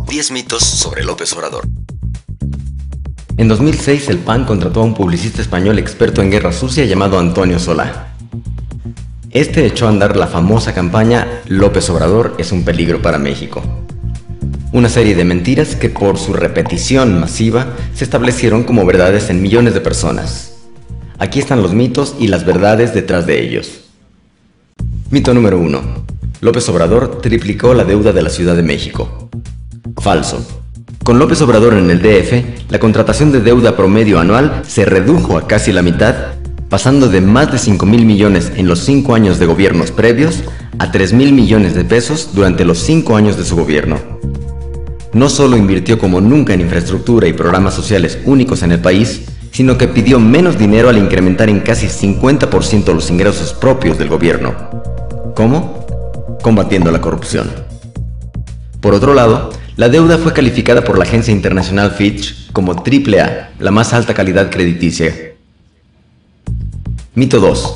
10 mitos sobre López Obrador. En 2006, el PAN contrató a un publicista español experto en guerra sucia llamado Antonio Solá. Este echó a andar la famosa campaña López Obrador es un peligro para México. Una serie de mentiras que por su repetición masiva se establecieron como verdades en millones de personas. Aquí están los mitos y las verdades detrás de ellos. Mito número 1. López Obrador triplicó la deuda de la Ciudad de México. Falso. Con López Obrador en el DF, la contratación de deuda promedio anual se redujo a casi la mitad, pasando de más de 5,000 millones en los 5 años de gobiernos previos a 3,000 millones de pesos durante los 5 años de su gobierno. No solo invirtió como nunca en infraestructura y programas sociales únicos en el país, sino que pidió menos dinero al incrementar en casi 50% los ingresos propios del gobierno. ¿Cómo? Combatiendo la corrupción. Por otro lado, la deuda fue calificada por la agencia internacional Fitch como AAA, la más alta calidad crediticia. Mito 2.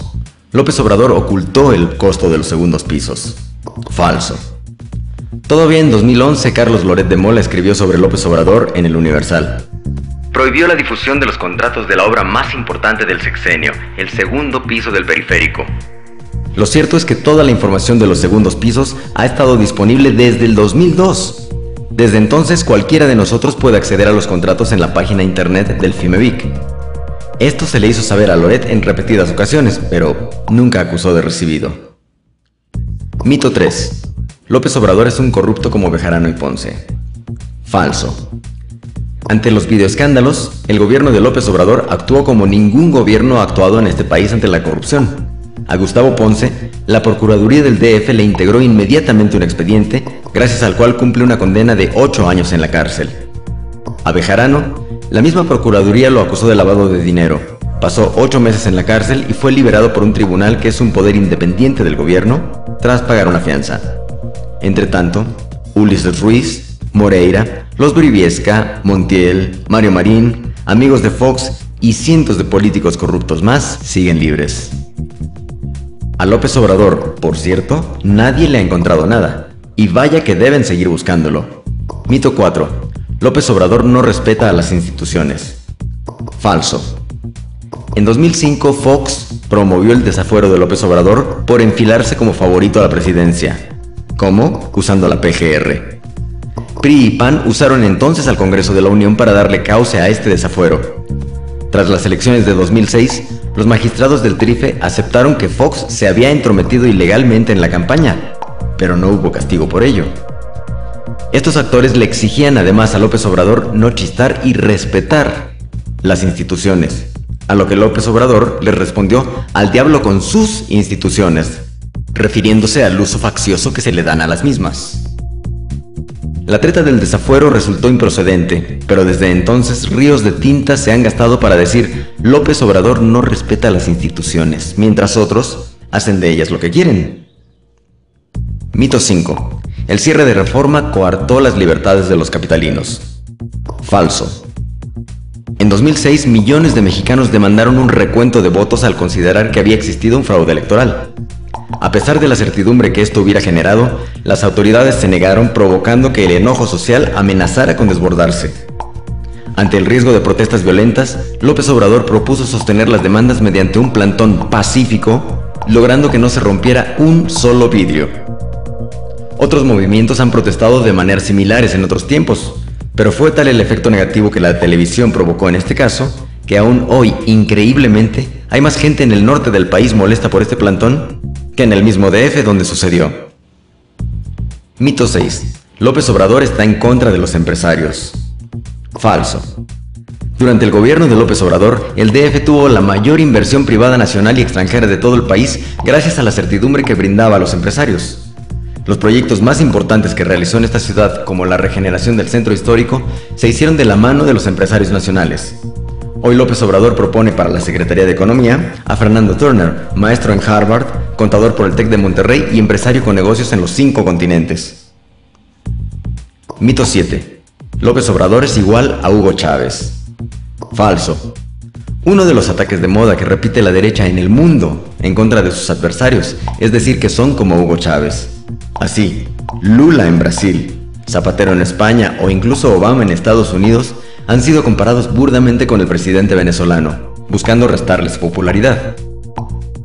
López Obrador ocultó el costo de los segundos pisos. Falso. Todavía en 2011, Carlos Loret de Mola escribió sobre López Obrador en El Universal. Prohibió la difusión de los contratos de la obra más importante del sexenio, el segundo piso del periférico. Lo cierto es que toda la información de los segundos pisos ha estado disponible desde el 2002. Desde entonces, cualquiera de nosotros puede acceder a los contratos en la página internet del FIMEVIC. Esto se le hizo saber a Loret en repetidas ocasiones, pero nunca acusó de recibido. Mito 3. López Obrador es un corrupto como Bejarano y Ponce. Falso. Ante los videoescándalos, el gobierno de López Obrador actuó como ningún gobierno ha actuado en este país ante la corrupción. A Gustavo Ponce, la Procuraduría del DF le integró inmediatamente un expediente, gracias al cual cumple una condena de 8 años en la cárcel. A Bejarano, la misma Procuraduría lo acusó de lavado de dinero. Pasó 8 meses en la cárcel y fue liberado por un tribunal que es un poder independiente del gobierno, tras pagar una fianza. Entre tanto, Ulises Ruiz, Moreira, Los Briviesca, Montiel, Mario Marín, amigos de Fox y cientos de políticos corruptos más siguen libres. A López Obrador, por cierto, nadie le ha encontrado nada, y vaya que deben seguir buscándolo. Mito 4. López Obrador no respeta a las instituciones. Falso. En 2005, Fox promovió el desafuero de López Obrador por enfilarse como favorito a la presidencia. ¿Cómo? Usando la PGR. PRI y PAN usaron entonces al Congreso de la Unión para darle cauce a este desafuero. Tras las elecciones de 2006, los magistrados del TRIFE aceptaron que Fox se había entrometido ilegalmente en la campaña, pero no hubo castigo por ello. Estos actores le exigían además a López Obrador no chistar y respetar las instituciones, a lo que López Obrador les respondió al diablo con sus instituciones, refiriéndose al uso faccioso que se le dan a las mismas. La treta del desafuero resultó improcedente, pero desde entonces ríos de tinta se han gastado para decir López Obrador no respeta las instituciones, mientras otros hacen de ellas lo que quieren. Mito 5. El cierre de Reforma coartó las libertades de los capitalinos. Falso. En 2006, millones de mexicanos demandaron un recuento de votos al considerar que había existido un fraude electoral. A pesar de la certidumbre que esto hubiera generado, las autoridades se negaron, provocando que el enojo social amenazara con desbordarse. Ante el riesgo de protestas violentas, López Obrador propuso sostener las demandas mediante un plantón pacífico, logrando que no se rompiera un solo vidrio. Otros movimientos han protestado de maneras similares en otros tiempos, pero fue tal el efecto negativo que la televisión provocó en este caso, que aún hoy, increíblemente, hay más gente en el norte del país molesta por este plantón que en el mismo DF donde sucedió. Mito 6. López Obrador está en contra de los empresarios. Falso. Durante el gobierno de López Obrador, el DF tuvo la mayor inversión privada nacional y extranjera de todo el país gracias a la certidumbre que brindaba a los empresarios. Los proyectos más importantes que realizó en esta ciudad, como la regeneración del centro histórico, se hicieron de la mano de los empresarios nacionales. Hoy López Obrador propone para la Secretaría de Economía a Fernando Turner, maestro en Harvard, contador por el TEC de Monterrey y empresario con negocios en los 5 continentes. Mito 7. López Obrador es igual a Hugo Chávez. Falso. Uno de los ataques de moda que repite la derecha en el mundo en contra de sus adversarios es decir que son como Hugo Chávez. Así, Lula en Brasil, Zapatero en España o incluso Obama en Estados Unidos han sido comparados burdamente con el presidente venezolano, buscando restarles popularidad.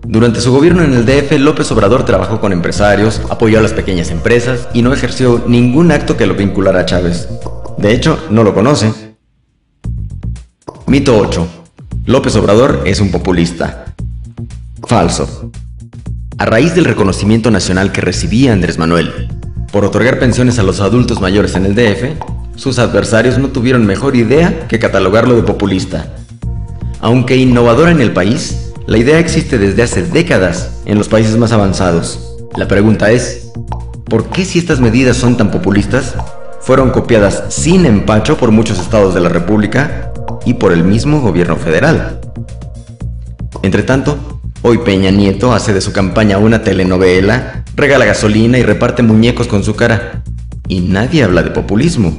Durante su gobierno en el DF, López Obrador trabajó con empresarios, apoyó a las pequeñas empresas y no ejerció ningún acto que lo vinculara a Chávez. De hecho, no lo conoce. Mito 8. López Obrador es un populista. Falso. A raíz del reconocimiento nacional que recibía Andrés Manuel por otorgar pensiones a los adultos mayores en el DF, sus adversarios no tuvieron mejor idea que catalogarlo de populista. Aunque innovadora en el país, la idea existe desde hace décadas en los países más avanzados. La pregunta es, ¿por qué si estas medidas son tan populistas, fueron copiadas sin empacho por muchos estados de la República y por el mismo gobierno federal? Entretanto, hoy Peña Nieto hace de su campaña una telenovela, regala gasolina y reparte muñecos con su cara. Y nadie habla de populismo.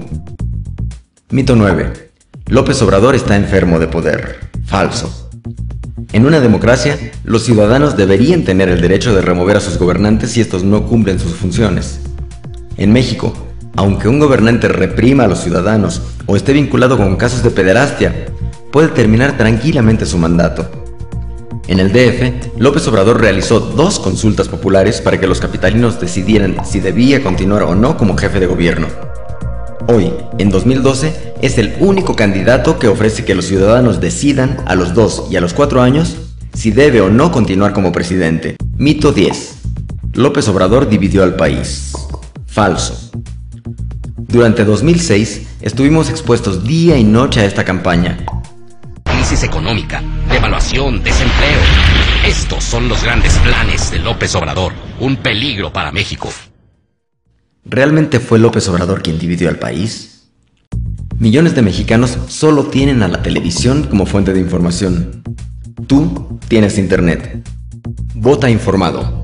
Mito 9. López Obrador está enfermo de poder. Falso. En una democracia, los ciudadanos deberían tener el derecho de remover a sus gobernantes si estos no cumplen sus funciones. En México, aunque un gobernante reprima a los ciudadanos o esté vinculado con casos de pederastia, puede terminar tranquilamente su mandato. En el DF, López Obrador realizó 2 consultas populares para que los capitalinos decidieran si debía continuar o no como jefe de gobierno. Hoy, en 2012, es el único candidato que ofrece que los ciudadanos decidan a los 2 y a los 4 años si debe o no continuar como presidente. Mito 10. López Obrador dividió al país. Falso. Durante 2006, estuvimos expuestos día y noche a esta campaña. Crisis económica, devaluación, desempleo. Estos son los grandes planes de López Obrador. Un peligro para México. ¿Realmente fue López Obrador quien dividió al país? Millones de mexicanos solo tienen a la televisión como fuente de información. Tú tienes internet. Vota informado.